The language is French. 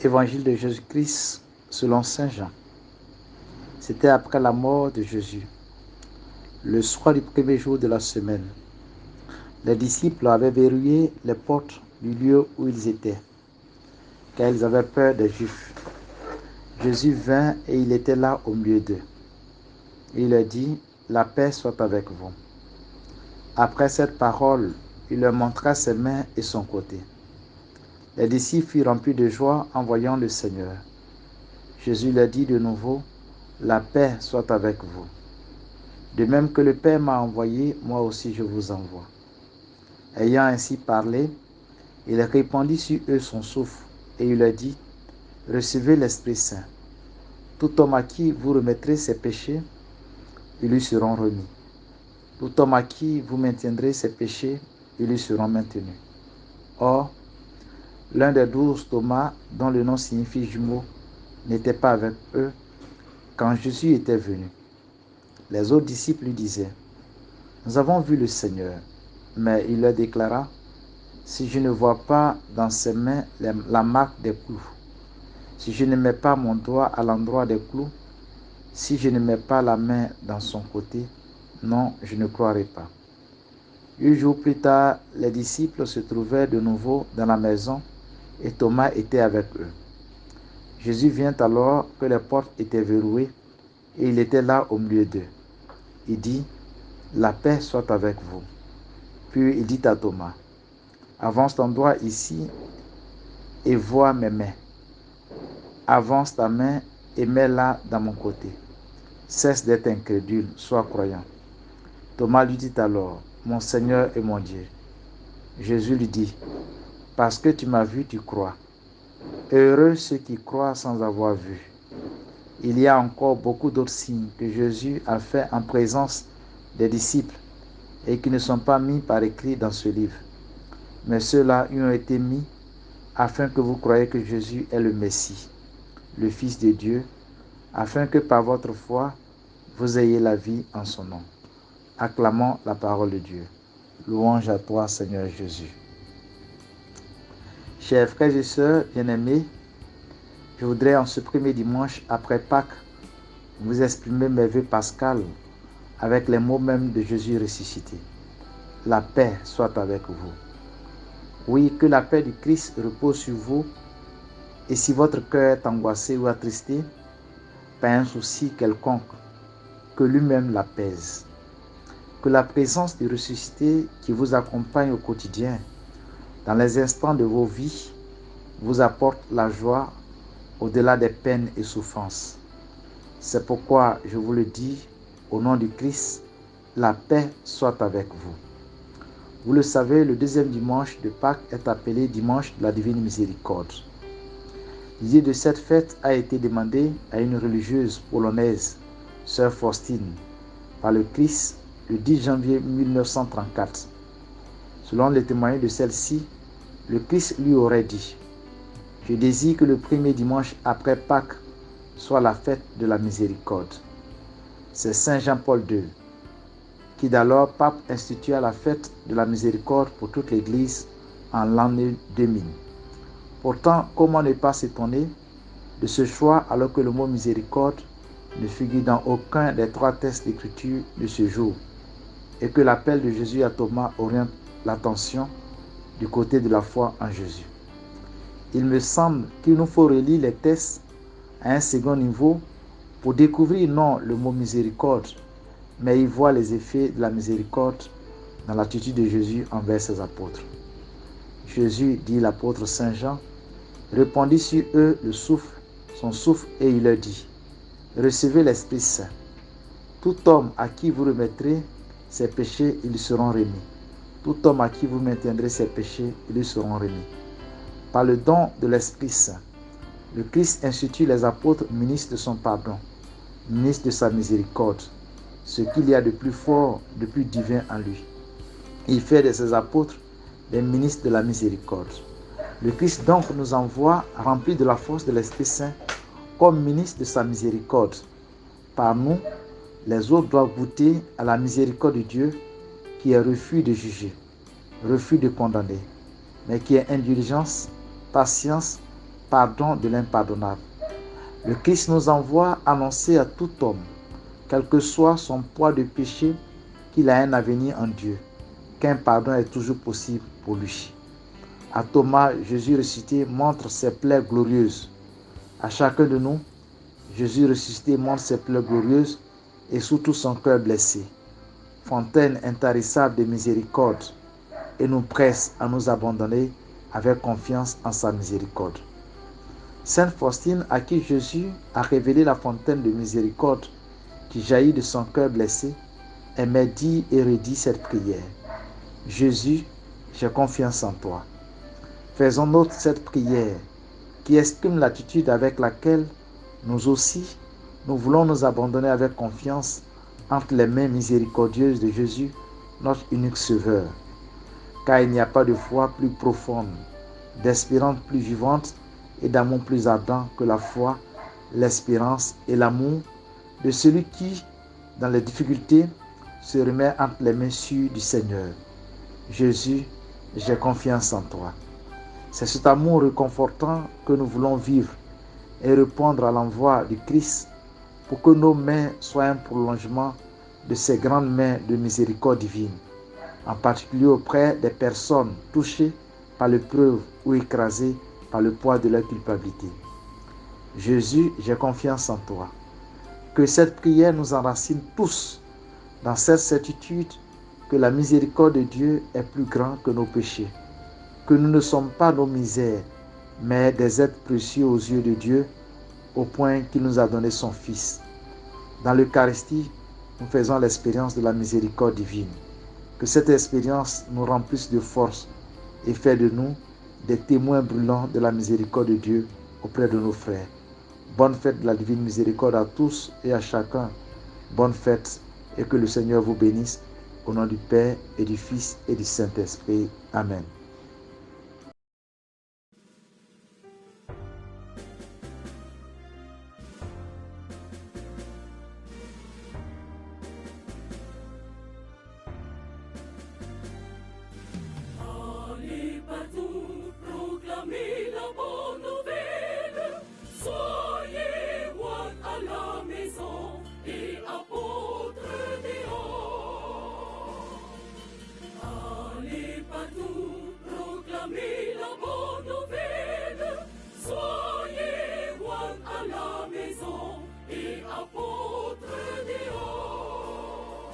Évangile de Jésus-Christ selon saint Jean. C'était après la mort de Jésus, le soir du premier jour de la semaine. Les disciples avaient verrouillé les portes du lieu où ils étaient, car ils avaient peur des Juifs. Jésus vint et il était là au milieu d'eux. Il leur dit, « La paix soit avec vous. » Après cette parole, il leur montra ses mains et son côté. Les disciples furent remplis de joie en voyant le Seigneur. Jésus leur dit de nouveau, « La paix soit avec vous. De même que le Père m'a envoyé, moi aussi je vous envoie. » Ayant ainsi parlé, il répandit sur eux son souffle, et il leur dit, « Recevez l'Esprit Saint. Tout homme à qui vous remettrez ses péchés, ils lui seront remis. Tout homme à qui vous maintiendrez ses péchés, ils lui seront maintenus. » Or, l'un des 12, Thomas, dont le nom signifie jumeau, n'était pas avec eux quand Jésus était venu. Les autres disciples lui disaient, « Nous avons vu le Seigneur. » Mais il leur déclara, « Si je ne vois pas dans ses mains la marque des clous, si je ne mets pas mon doigt à l'endroit des clous, si je ne mets pas la main dans son côté, non, je ne croirai pas. » 8 jours plus tard, les disciples se trouvaient de nouveau dans la maison et Thomas était avec eux. Jésus vient alors que les portes étaient verrouillées et il était là au milieu d'eux. Il dit, « La paix soit avec vous. » Puis il dit à Thomas, « Avance ton doigt ici et vois mes mains. Avance ta main et mets-la dans mon côté. Cesse d'être incrédule, sois croyant. » Thomas lui dit alors, « Mon Seigneur et mon Dieu. » Jésus lui dit, « Parce que tu m'as vu, tu crois. Heureux ceux qui croient sans avoir vu. » Il y a encore beaucoup d'autres signes que Jésus a fait en présence des disciples et qui ne sont pas mis par écrit dans ce livre. Mais ceux-là y ont été mis afin que vous croyiez que Jésus est le Messie, le Fils de Dieu, afin que par votre foi, vous ayez la vie en son nom. Acclamons la parole de Dieu. Louange à toi, Seigneur Jésus. Chers frères et sœurs bien-aimés, je voudrais en ce premier dimanche après Pâques vous exprimer mes vœux pascals avec les mots mêmes de Jésus ressuscité. La paix soit avec vous. Oui, que la paix du Christ repose sur vous, et si votre cœur est angoissé ou attristé par un souci quelconque, que lui-même l'apaise. Que la présence du ressuscité qui vous accompagne au quotidien, dans les instants de vos vies, vous apporte la joie au-delà des peines et souffrances. C'est pourquoi je vous le dis, au nom du Christ, la paix soit avec vous. Vous le savez, le deuxième dimanche de Pâques est appelé dimanche de la Divine Miséricorde. L'idée de cette fête a été demandée à une religieuse polonaise, sœur Faustine, par le Christ le 10 janvier 1934. Selon les témoignages de celle-ci, le Christ lui aurait dit, « Je désire que le premier dimanche après Pâques soit la fête de la miséricorde. » C'est Saint Jean-Paul II qui d'alors pape institua la fête de la miséricorde pour toute l'Église en l'an 2000. Pourtant, comment ne pas s'étonner de ce choix alors que le mot miséricorde ne figure dans aucun des 3 textes d'écriture de ce jour et que l'appel de Jésus à Thomas oriente l'attention du côté de la foi en Jésus. Il me semble qu'il nous faut relire les textes à un second niveau pour découvrir non le mot miséricorde, mais y voir les effets de la miséricorde dans l'attitude de Jésus envers ses apôtres. Jésus, dit l'apôtre Saint Jean, répandit sur eux son souffle, et il leur dit, « Recevez l'Esprit Saint. Tout homme à qui vous remettrez ses péchés, ils lui seront remis. Tout homme à qui vous maintiendrez ses péchés, ils lui seront remis. » Par le don de l'Esprit Saint, le Christ institue les apôtres ministres de son pardon, ministres de sa miséricorde, ce qu'il y a de plus fort, de plus divin en lui. Il fait de ses apôtres des ministres de la miséricorde. Le Christ donc nous envoie, remplis de la force de l'Esprit Saint, comme ministres de sa miséricorde. Par nous, les autres doivent goûter à la miséricorde de Dieu, qui est refus de juger, refus de condamner, mais qui est indulgence, patience pardon de l'impardonnable. Le Christ nous envoie annoncer à tout homme, quel que soit son poids de péché, qu'il a un avenir en Dieu, qu'un pardon est toujours possible pour lui. À Thomas, Jésus ressuscité montre ses plaies glorieuses. À chacun de nous, Jésus ressuscité montre ses plaies glorieuses et surtout son cœur blessé. Fontaine intarissable de miséricorde, et nous presse à nous abandonner avec confiance en sa miséricorde. Sainte Faustine, à qui Jésus a révélé la fontaine de miséricorde qui jaillit de son cœur blessé, aimait dire et redit cette prière. Jésus, j'ai confiance en toi. Faisons nôtre cette prière qui exprime l'attitude avec laquelle nous aussi, nous voulons nous abandonner avec confiance entre les mains miséricordieuses de Jésus, notre unique Sauveur. Car il n'y a pas de foi plus profonde, d'espérance plus vivante et d'amour plus ardent que la foi, l'espérance et l'amour de celui qui, dans les difficultés, se remet entre les mains sûres du Seigneur. Jésus, j'ai confiance en toi. C'est cet amour réconfortant que nous voulons vivre et répondre à l'envoi du Christ pour que nos mains soient un prolongement de ces grandes mains de miséricorde divine, en particulier auprès des personnes touchées par l'épreuve ou écrasées par le poids de leur culpabilité. Jésus, j'ai confiance en toi. Que cette prière nous enracine tous dans cette certitude que la miséricorde de Dieu est plus grande que nos péchés, que nous ne sommes pas nos misères, mais des êtres précieux aux yeux de Dieu, au point qu'il nous a donné son Fils. Dans l'Eucharistie, nous faisons l'expérience de la miséricorde divine. Que cette expérience nous remplisse de force et fait de nous des témoins brûlants de la miséricorde de Dieu auprès de nos frères. Bonne fête de la divine miséricorde à tous et à chacun. Bonne fête et que le Seigneur vous bénisse. Au nom du Père et du Fils et du Saint-Esprit. Amen. Allez partout, proclamez la bonne nouvelle. Soyez one à la maison et apportez